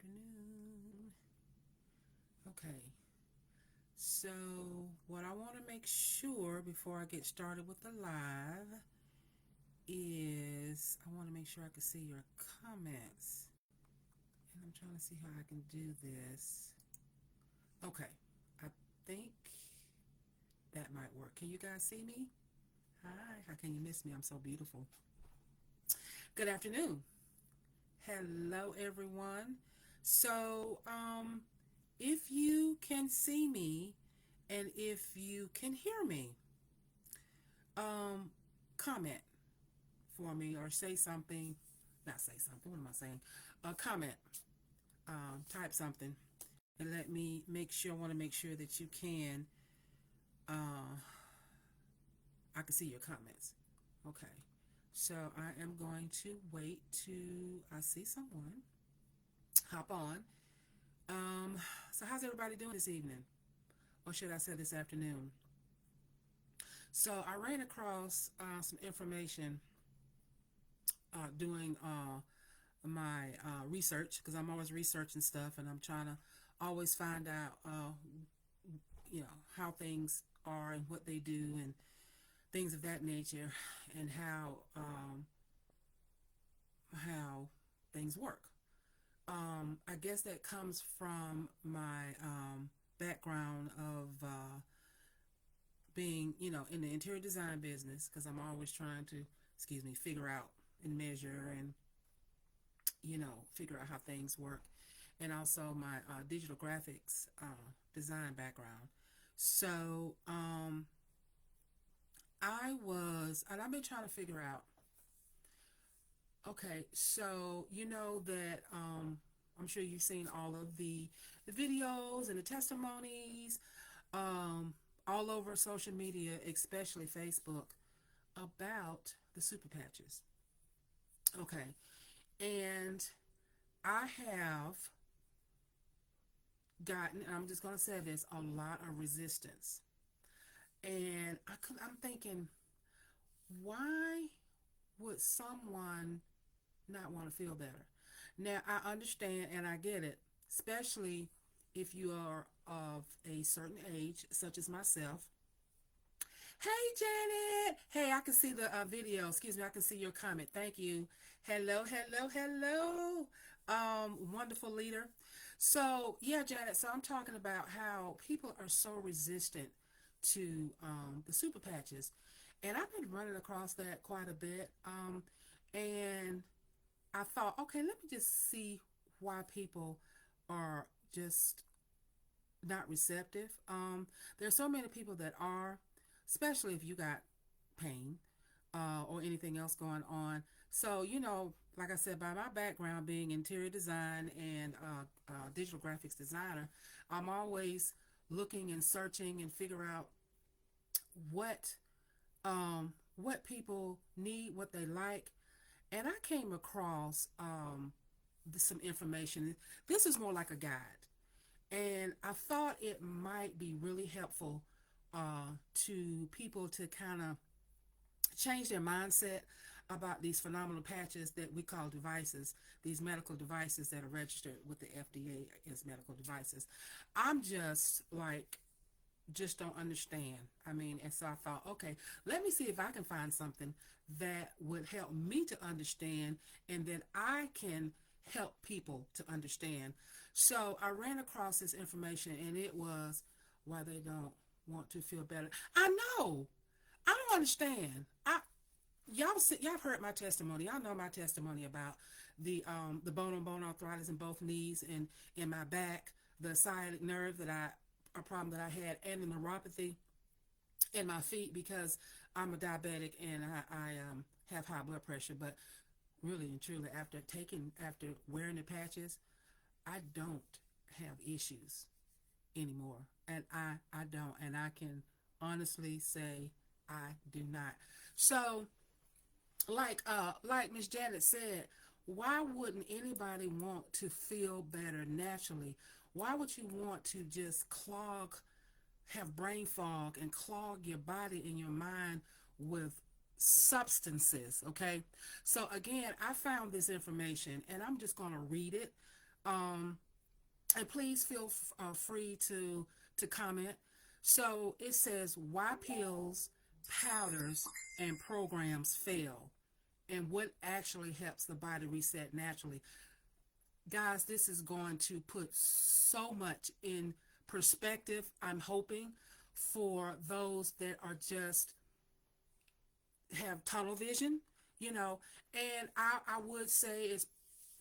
afternoon. Okay, so what I want to make sure before I get started with the live is I want to make sure I can see your comments. And I'm trying to see how I can do this. Okay, I think that might work. Can you guys see me? Hi, how can you miss me? I'm so beautiful. Good afternoon. Hello, everyone. So, if you can see me and if you can hear me, um, comment for me or say something. Not say something. What am I saying? Comment. Type something and let me make sure. I want to make sure that you can. Uh, I can see your comments. Okay. So I am going to wait to. I see someone. Hop on. Um, so how's everybody doing this evening? Or should I say this afternoon? So I ran across some information doing my research because I'm always researching stuff and I'm trying to always find out, how things are and what they do and things of that nature and how things work. I guess that comes from my background of being, in the interior design business because I'm always trying to, figure out and measure and, figure out how things work. And also my digital graphics design background. So and I've been trying to figure out, okay, so you know that I'm sure you've seen all of the videos and the testimonies all over social media, especially Facebook, about the super patches. Okay. And I have gotten, I'm just going to say this, a lot of resistance. And I'm thinking, why would someone not want to feel better? Now, I understand and I get it, especially if you are of a certain age, such as myself. Hey, Janet. Hey, I can see the video. Excuse me, I can see your comment. Thank you. Hello, hello, hello. Wonderful leader. So, yeah, Janet, so I'm talking about how people are so resistant to the super patches. And I've been running across that quite a bit. And I thought, okay, let me just see why people are just not receptive. There's so many people that are, especially if you got pain or anything else going on. So, like I said, by my background being interior design and digital graphics designer, I'm always looking and searching and figure out what what people need, what they like. And I came across some information. This is more like a guide. And I thought it might be really helpful to people to kind of change their mindset about these phenomenal patches that we call devices, these medical devices that are registered with the FDA as medical devices. I'm just don't understand. I mean, and so I thought, okay, let me see if I can find something that would help me to understand and then I can help people to understand. So I ran across this information and it was why they don't want to feel better. I know. I don't understand. Y'all heard my testimony. Y'all know my testimony about the bone on bone arthritis in both knees and in my back, the sciatic nerve that a problem that I had, and the neuropathy in my feet because I'm a diabetic and I have high blood pressure. But really and truly, after wearing the patches, I don't have issues anymore, and I don't, and I can honestly say I do not. So like Miss Janet said, why wouldn't anybody want to feel better naturally? Why would you want to just have brain fog and clog your body and your mind with substances? Okay, so again, I found this information and I'm just going to read it Um, and please feel free to comment. So it says why pills, powders, and programs fail, and what actually helps the body reset naturally. Guys, this is going to put so much in perspective. I'm hoping for those that are just have tunnel vision, you know, and I would say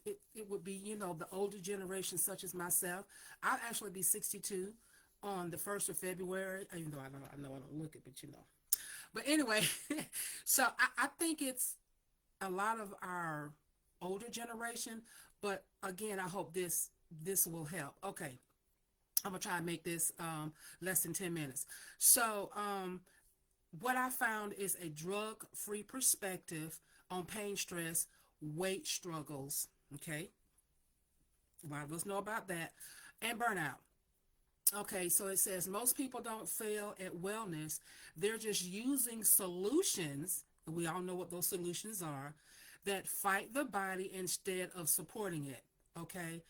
it would be, the older generation, such as myself. I'll actually be 62 on the 1st of February, even though I know I don't look it, but But anyway, so I think it's a lot of our older generation, but again, I hope this will help. Okay, I'm gonna try and make this less than 10 minutes. So what I found is a drug-free perspective on pain, stress, weight struggles. Okay, a lot of us know about that, and burnout. Okay, so it says most people don't fail at wellness. They're just using solutions. We all know what those solutions are that fight the body instead of supporting it. Okay,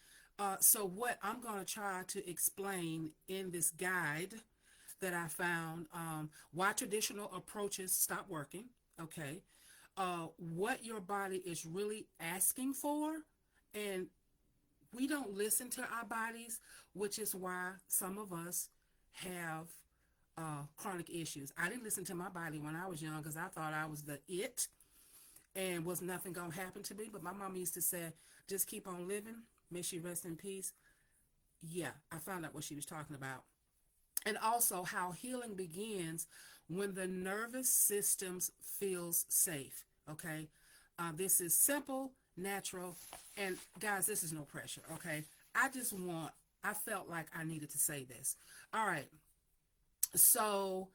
so what I'm going to try to explain in this guide that I found, why traditional approaches stop working. Okay, what your body is really asking for, and we don't listen to our bodies, which is why some of us have chronic issues. I didn't listen to my body when I was young because I thought I was the it and was nothing gonna happen to me. But my mom used to say, just keep on living. May she rest in peace. Yeah, I found out what she was talking about. And also how healing begins when the nervous system feels safe. Okay, this is simple, natural, and guys, this is no pressure. Okay, I felt like I needed to say this. All right, so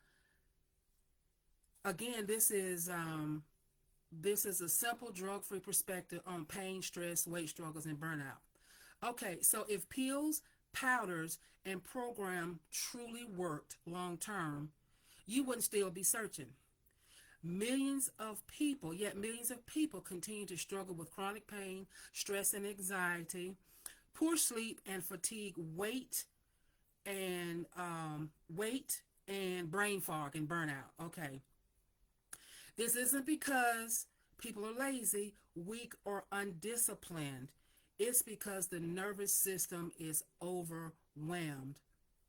again, this is a simple drug-free perspective on pain, stress, weight struggles, and burnout. Okay, so if pills, powders, and program truly worked long term, you wouldn't still be searching. Millions of people continue to struggle with chronic pain, stress and anxiety, poor sleep and fatigue, weight and brain fog and burnout. Okay, this isn't because people are lazy, weak, or undisciplined. It's because the nervous system is overwhelmed.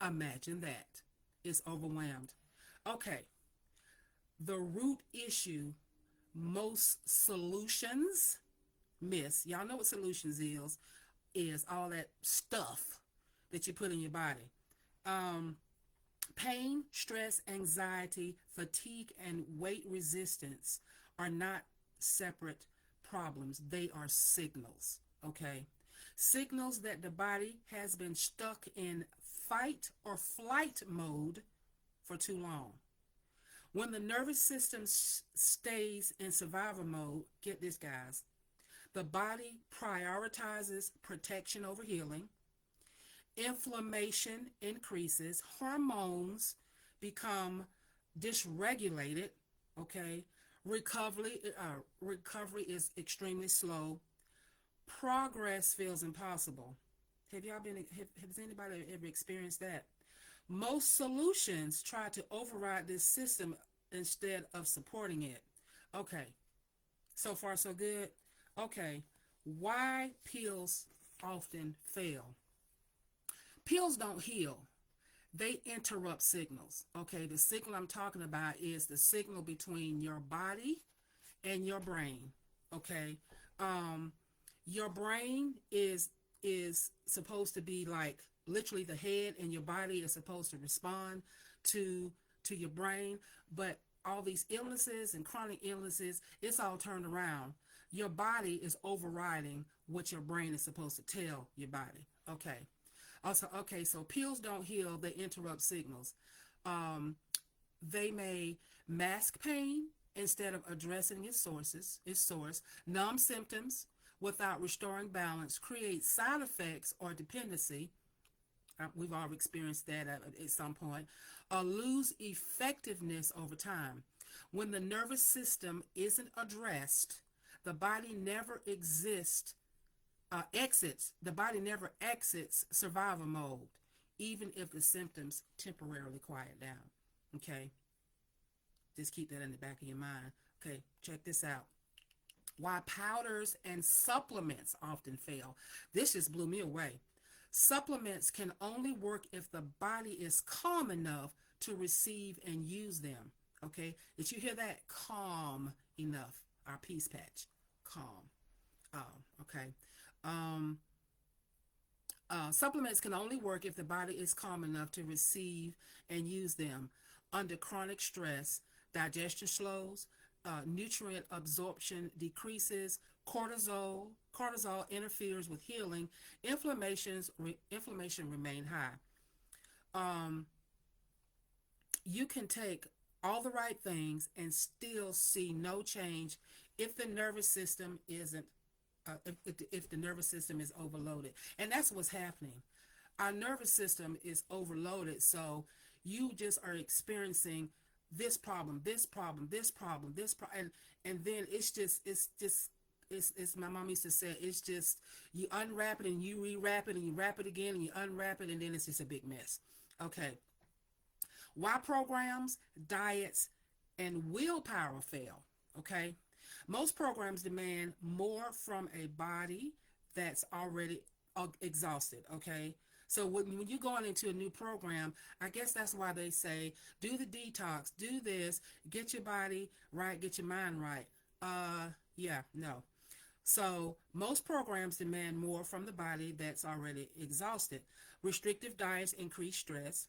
Imagine that. It's overwhelmed. Okay, the root issue most solutions miss. Y'all know what solutions is all that stuff that you put in your body. Um, Pain, stress, anxiety, fatigue, and weight resistance are not separate problems. They are signals, okay? Signals that the body has been stuck in fight or flight mode for too long. When the nervous system stays in survival mode, get this, guys, the body prioritizes protection over healing. Inflammation increases, hormones become dysregulated. Okay, recovery is extremely slow. Progress feels impossible. Has anybody ever experienced that? Most solutions try to override this system instead of supporting it. Okay, so far so good. Okay, why pills often fail? Pills don't heal, they interrupt signals. Okay, the signal I'm talking about is the signal between your body and your brain. Okay, um, your brain is supposed to be like literally the head, and your body is supposed to respond to your brain. But all these illnesses and chronic illnesses, it's all turned around. Your body is overriding what your brain is supposed to tell your body. Okay. Also, okay, so pills don't heal, they interrupt signals. Um, they may mask pain instead of addressing its source, numb symptoms without restoring balance, create side effects or dependency. We've all experienced that at some point. Lose effectiveness over time. When the nervous system isn't addressed, the body never exists. The body never exits survival mode, even if the symptoms temporarily quiet down. Okay, just keep that in the back of your mind. Okay, check this out. Why powders and supplements often fail. This just blew me away. Supplements can only work if the body is calm enough to receive and use them. Okay, did you hear that? Calm enough. Our peace patch. Calm. Okay. Um, Supplements can only work if the body is calm enough to receive and use them. Under chronic stress, digestion slows, nutrient absorption decreases, cortisol interferes with healing, inflammation remain high. Um, you can take all the right things and still see no change if the nervous system isn't if the nervous system is overloaded. And that's what's happening. Our nervous system is overloaded, so you just are experiencing this problem, this problem, this problem, this problem, and then it's my mom used to say, it's just you unwrap it and you rewrap it and you wrap it again and you unwrap it, and then it's just a big mess. Okay, why programs, diets, and willpower fail? Okay, most programs demand more from a body that's already exhausted. Okay, so when you're going into a new program, I guess that's why they say do the detox, do this, get your body right, get your mind right. Yeah, no. So most programs demand more from the body that's already exhausted. Restrictive diets increase stress.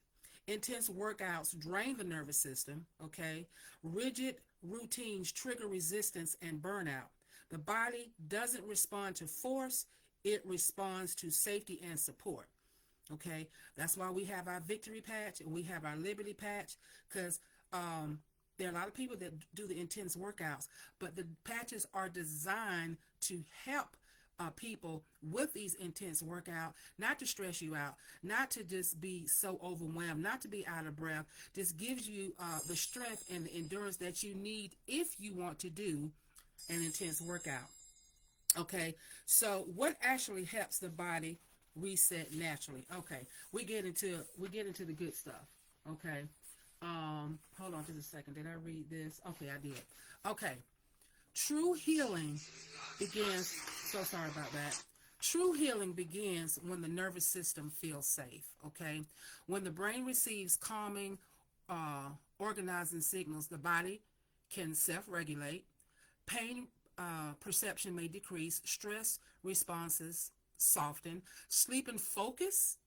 Intense workouts drain the nervous system. Okay. Rigid routines trigger resistance and burnout. The body doesn't respond to force, it responds to safety and support. Okay, that's why we have our victory patch and we have our liberty patch, because um, there are a lot of people that do the intense workouts, but the patches are designed to help people with these intense workout, not to stress you out, not to just be so overwhelmed, not to be out of breath. Just gives you the strength and the endurance that you need if you want to do an intense workout. Okay, so what actually helps the body reset naturally? Okay, we get into the good stuff. Okay, hold on just a second. Did I read this? Okay, I did. Okay, true healing begins. So sorry about that. True healing begins when the nervous system feels safe. Okay, when the brain receives calming, organizing signals, the body can self-regulate. Pain perception may decrease, stress responses soften, sleep and focus,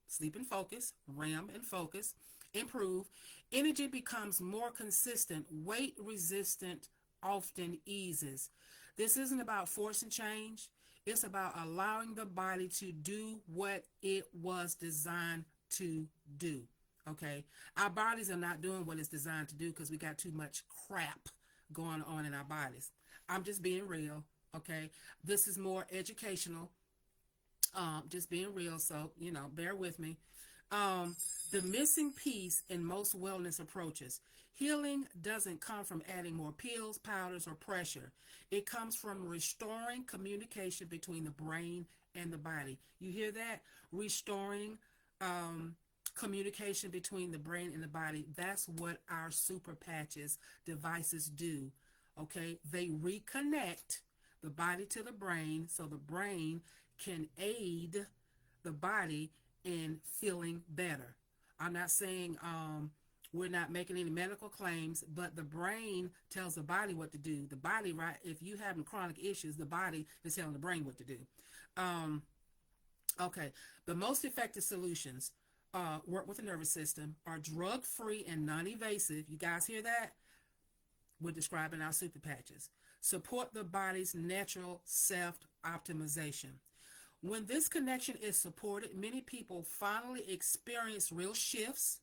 REM and focus improve, energy becomes more consistent, weight resistant often eases. This isn't about forcing change, it's about allowing the body to do what it was designed to do. Okay, our bodies are not doing what it's designed to do because we got too much crap going on in our bodies. I'm just being real. Okay, this is more educational. Just being real. So bear with me. Um, the missing piece in most wellness approaches. Healing doesn't come from adding more pills, powders, or pressure. It comes from restoring communication between the brain and the body. You hear that? Restoring um, communication between the brain and the body. That's what our super patches devices do. Okay, they reconnect the body to the brain so the brain can aid the body in feeling better. I'm not saying we're not making any medical claims, but the brain tells the body what to do. The body, right? If you having chronic issues, the body is telling the brain what to do. Um, okay, the most effective solutions work with the nervous system, are drug free and non invasive. You guys hear that? We're describing our super patches. Support the body's natural self optimization. When this connection is supported, many people finally experience real shifts,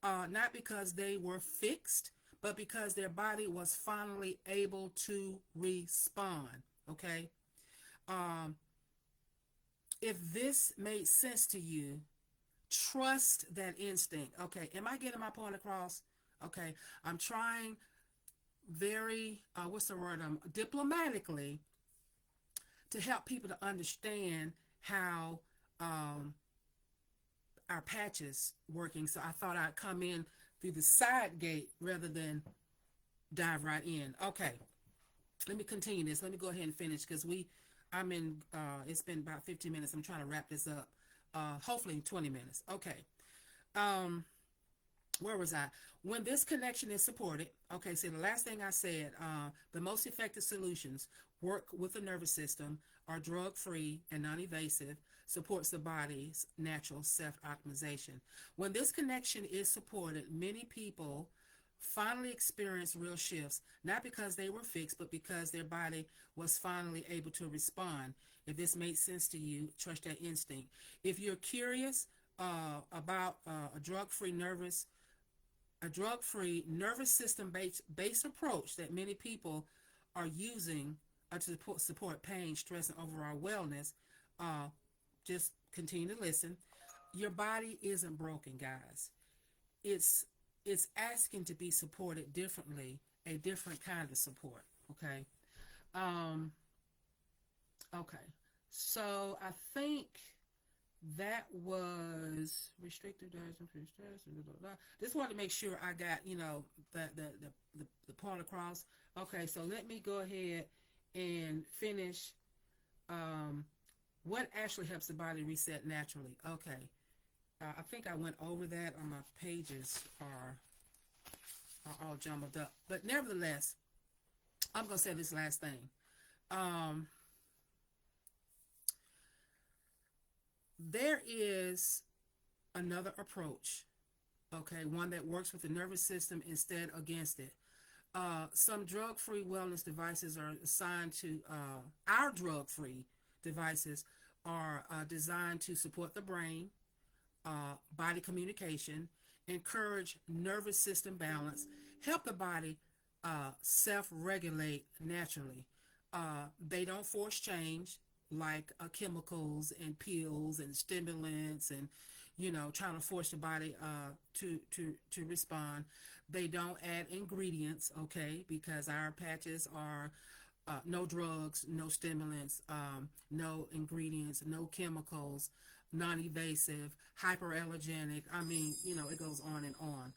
not because they were fixed, but because their body was finally able to respond. Okay? Um, if this made sense to you, trust that instinct. Okay, am I getting my point across? Okay, I'm trying very, what's the word, diplomatically to help people to understand how um, our patches working. So I thought I'd come in through the side gate rather than dive right in. Okay, let me continue this. Let me go ahead and finish because I'm in. It's been about 15 minutes. I'm trying to wrap this up. Hopefully 20 minutes. Okay. Um, where was I? When this connection is supported, okay, so the last thing I said, the most effective solutions work with the nervous system, are drug free and non invasive, supports the body's natural self optimization. When this connection is supported, many people finally experience real shifts, not because they were fixed, but because their body was finally able to respond. If this made sense to you, trust that instinct. If you're curious about a drug-free nervous system based approach that many people are using to support pain, stress, and overall wellness, uh, just continue to listen. Your body isn't broken, guys. It's it's asking to be supported differently, a different kind of support. Okay. Um. Okay. So I think that was restricted diets and food stress. Blah, blah, blah. Just wanted to make sure I got the point across. Okay, so let me go ahead and finish. Um, what actually helps the body reset naturally? Okay, I think I went over that on my pages are all jumbled up, but nevertheless, I'm gonna say this last thing. Um, there is another approach, okay, one that works with the nervous system instead against it. Some drug-free wellness devices are assigned to our drug-free devices are designed to support the brain, body communication, encourage nervous system balance, help the body self-regulate naturally. They don't force change like chemicals and pills and stimulants and trying to force the body to respond. They don't add ingredients, okay, because our patches are no drugs, no stimulants, no ingredients, no chemicals, non-evasive, hyperallergenic. I mean, it goes on and on.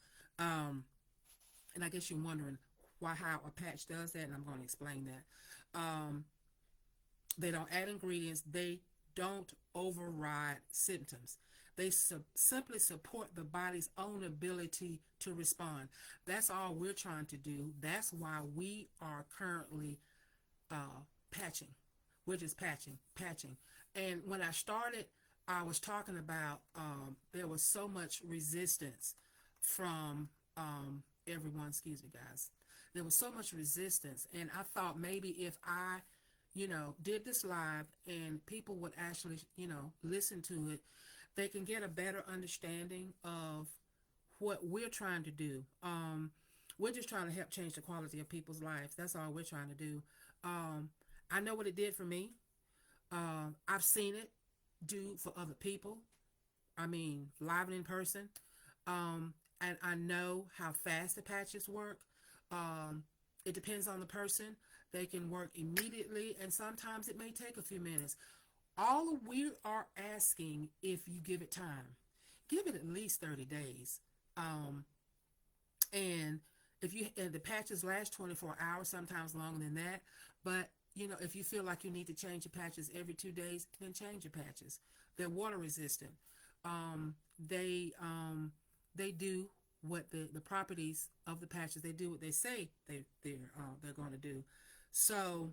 And I guess you're wondering how a patch does that, and I'm going to explain that. They don't add ingredients. They don't override symptoms. They simply support the body's own ability to respond. That's all we're trying to do. That's why we are currently patching. We're just patching. And when I started, I was talking about there was so much resistance from everyone. Excuse me, guys. There was so much resistance, and I thought maybe if I, did this live and people would actually, listen to it, they can get a better understanding of what we're trying to do. We're just trying to help change the quality of people's lives. That's all we're trying to do. Um, I know what it did for me. I've seen it do for other people. I mean, live and in person. And I know how fast the patches work. Um, it depends on the person. They can work immediately, and sometimes it may take a few minutes. All we are asking, if you give it time, give it at least 30 days. Um, and the patches last 24 hours, sometimes longer than that. But if you feel like you need to change your patches every 2 days, then change your patches. They're water resistant. Um, they they do what the properties of the patches. They do what they say they're going to do. So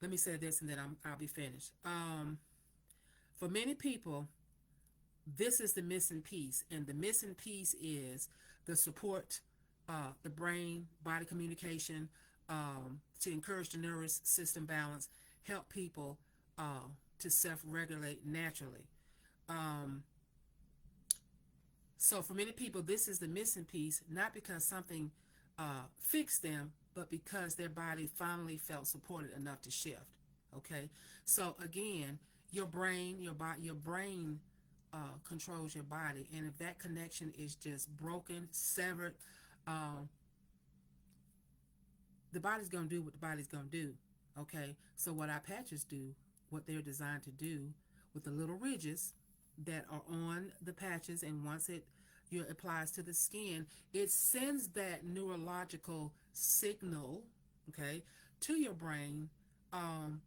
let me say this, and then I'll be finished. For many people, this is the missing piece, and the missing piece is the support, the brain body communication, to encourage the nervous system balance, help people to self-regulate naturally. um, so for many people, this is the missing piece, not because something fixed them, but because their body finally felt supported enough to shift. Okay, so again, your brain controls your body, and if that connection is just broken, severed, um, the body's gonna do what the body's gonna do. Okay, so what our patches do, what they're designed to do with the little ridges that are on the patches, and once it applies to the skin, it sends that neurological signal, okay, to your brain, um,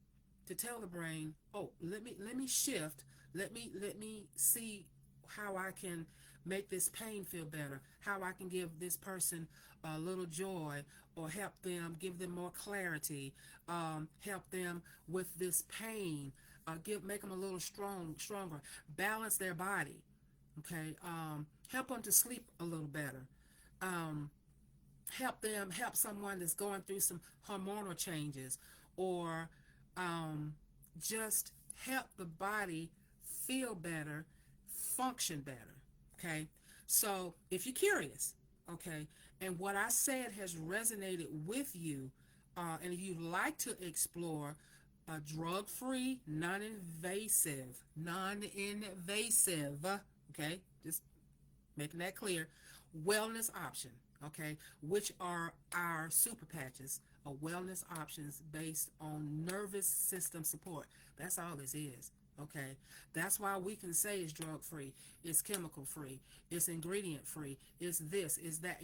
to tell the brain, oh, let me shift, let me see how I can make this pain feel better, how I can give this person a little joy, or help them, give them more clarity, help them with this pain, make them a little stronger, balance their body, okay, help them to sleep a little better, um, help someone that's going through some hormonal changes, or um, just help the body feel better, function better. Okay, so if you're curious, okay, and what I said has resonated with you, and if you'd like to explore a drug-free, non-invasive, okay, just making that clear, wellness option, okay, which are our super patches, wellness options based on nervous system support. That's all this is, okay. That's why we can say it's drug free, it's chemical free, it's ingredient free, it's this, it's that,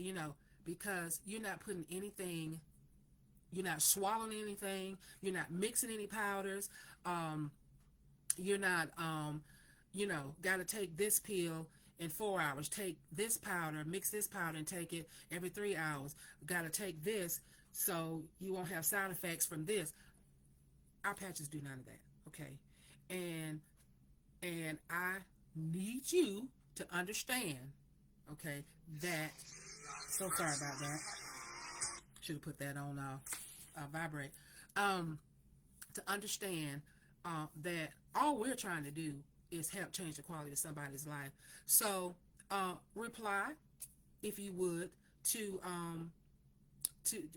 because you're not putting anything, you're not swallowing anything, you're not mixing any powders, um, you're not got to take this pill in 4 hours, take this powder, mix this powder and take it every 3 hours, got to take this so you won't have side effects from this. Our patches do none of that, okay. And I need you to understand, okay, that, so sorry about that, should have put that on vibrate, um to understand that all we're trying to do is help change the quality of somebody's life. So reply, if you would, to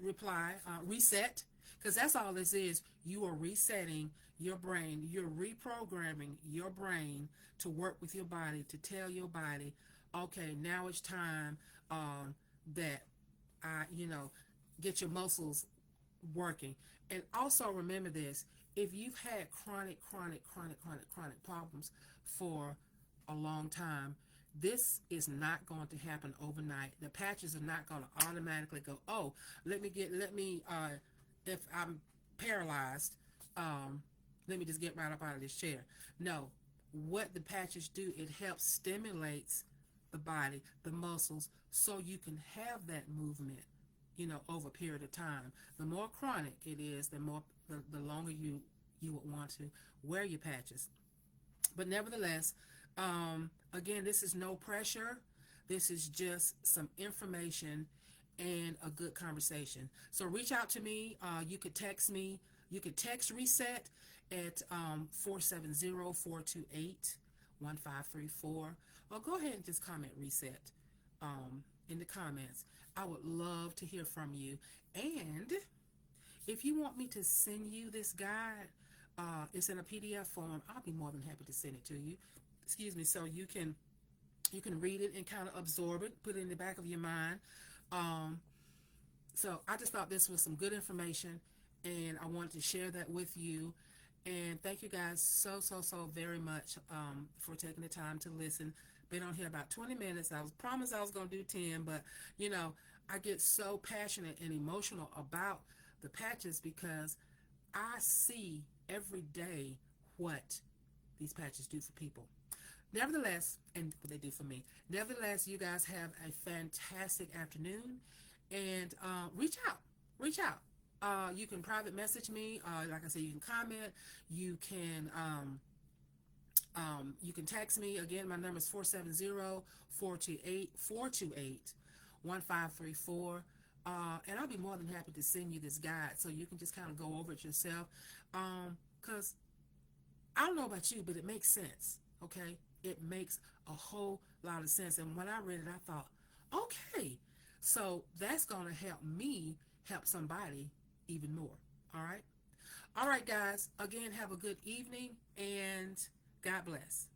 reply, reset, because that's all this is. You are resetting your brain, you're reprogramming your brain to work with your body, to tell your body, okay, now it's time, that I, get your muscles working. And also remember this, if you've had chronic problems for a long time, this is not going to happen overnight. The patches are not going to automatically go, oh, if I'm paralyzed, um, let me just get right up out of this chair. No, what the patches do, it helps stimulates the body, the muscles, so you can have that movement, over a period of time. The more chronic it is, the longer you would want to wear your patches. But nevertheless, again, this is no pressure. This is just some information and a good conversation. So reach out to me. You could text me. You could text reset at 470-428-1534, or go ahead and just comment reset in the comments. I would love to hear from you. And if you want me to send you this guide, it's in a PDF form. I'll be more than happy to send it to you. Excuse me, so you can read it and kind of absorb it, put it in the back of your mind. Um, so I just thought this was some good information, and I wanted to share that with you. And thank you guys so very much for taking the time to listen. Been on here about 20 minutes. I was promised I was going to do 10, but you know, I get so passionate and emotional about the patches because I see every day what these patches do for people. Nevertheless, and what they do for me. Nevertheless, you guys have a fantastic afternoon, and reach out. Reach out. You can private message me. Like I said, you can comment. You can text me. Again, my number is 470-428-1534. And I'll be more than happy to send you this guide so you can just kind of go over it yourself. Because I don't know about you, but it makes sense. Okay? It makes a whole lot of sense. And when I read it, I thought, okay, so that's going to help me help somebody even more. All right? All right, guys. Again, have a good evening and God bless.